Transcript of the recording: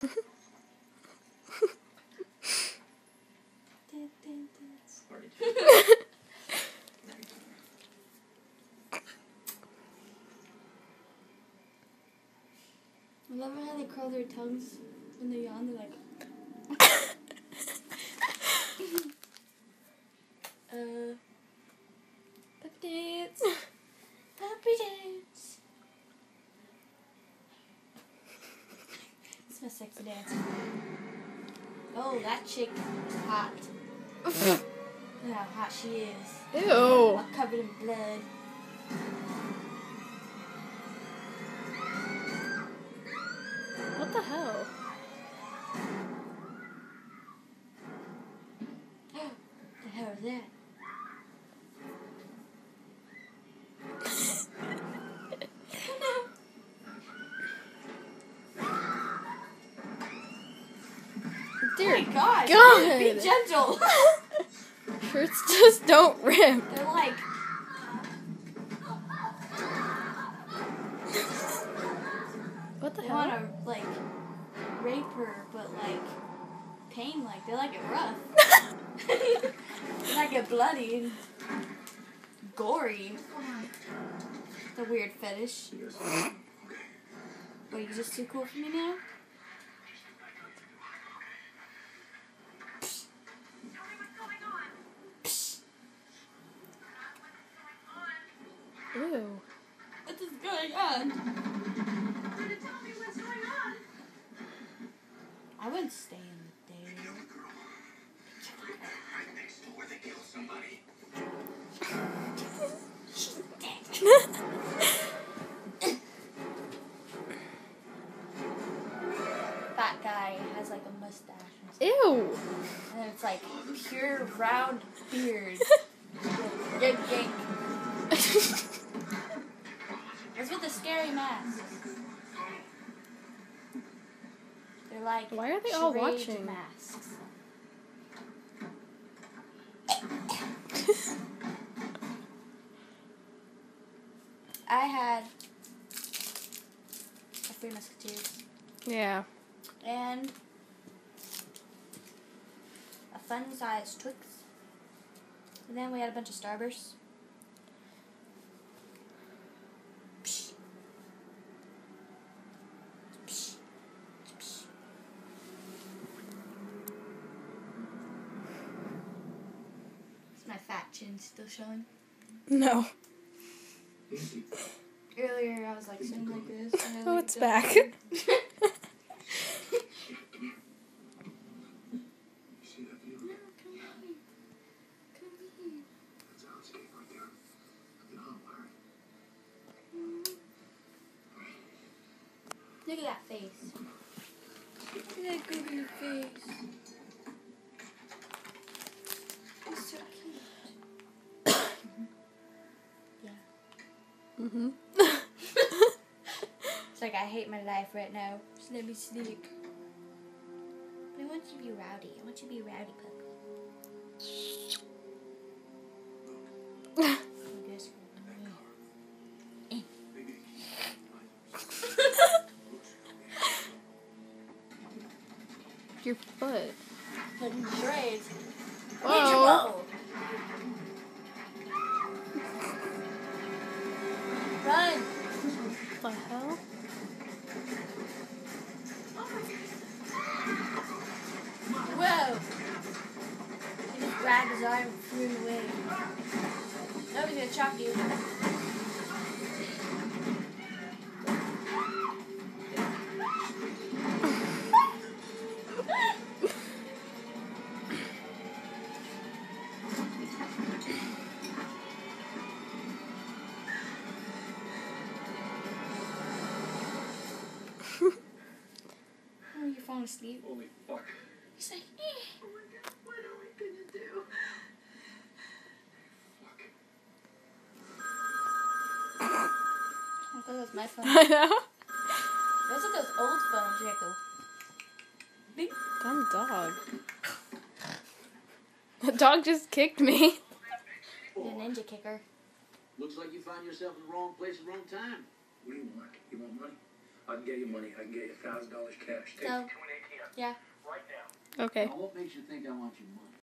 I love how they curl their tongues when they yawn. They're like, puppy dance, puppy dance. This is my sexy dance. Oh, that chick is hot. Look how hot she is. Ew. All covered in blood. What the hell? What the hell is that? Dear Oh my gosh. God. Be gentle. Shirts just don't rip. They're like... What the They hell? want to, like, rape her, but, like, pain, like, they like it rough. They like it bloody and gory. It's a weird fetish. What, are you just too cool for me now? Ew. What is going on? I wouldn't stay in the day. Right next door, they killed somebody. That guy has like a mustache. Ew. And it's like pure round beard. Yank yank. It's with a scary mask. They're like Why are they all charade watching? masks. I had a Three Musketeers Yeah. and a fun-sized Twix. And then we had a bunch of Starbursts. Psh. Psh. Psh. Is my fat chin still showing? No. Earlier I was like sitting like this. And I, Oh, like, it's jumped back. in. See that view? No, come here. Come here. That's our escape right there. Looking hot, Larry. Look at that face. Look at that googly face. He's so cute. Yeah. Mhm. It's like I hate my life right now. Just let me sleep. But I want you to be rowdy. I want you to be rowdy, puppy. I guess. Your foot. Putting braids. Whoa. Run! What the hell? Whoa! He just grabbed his arm and threw him away. Nobody's gonna chop you. Oh, you're falling asleep. Holy fuck. He's like, Oh my God, what are we gonna do? Fuck. I thought that was my phone. I know. Those are those old phones, Rico. Bing. Dumb dog. The dog just kicked me. The ninja kicker. Looks like you find yourself in the wrong place at the wrong time. What do you want? You want money? I can get you money. I can get you $1,000 cash. Take So, it. Yeah. Okay. Now, what makes you think I want your money?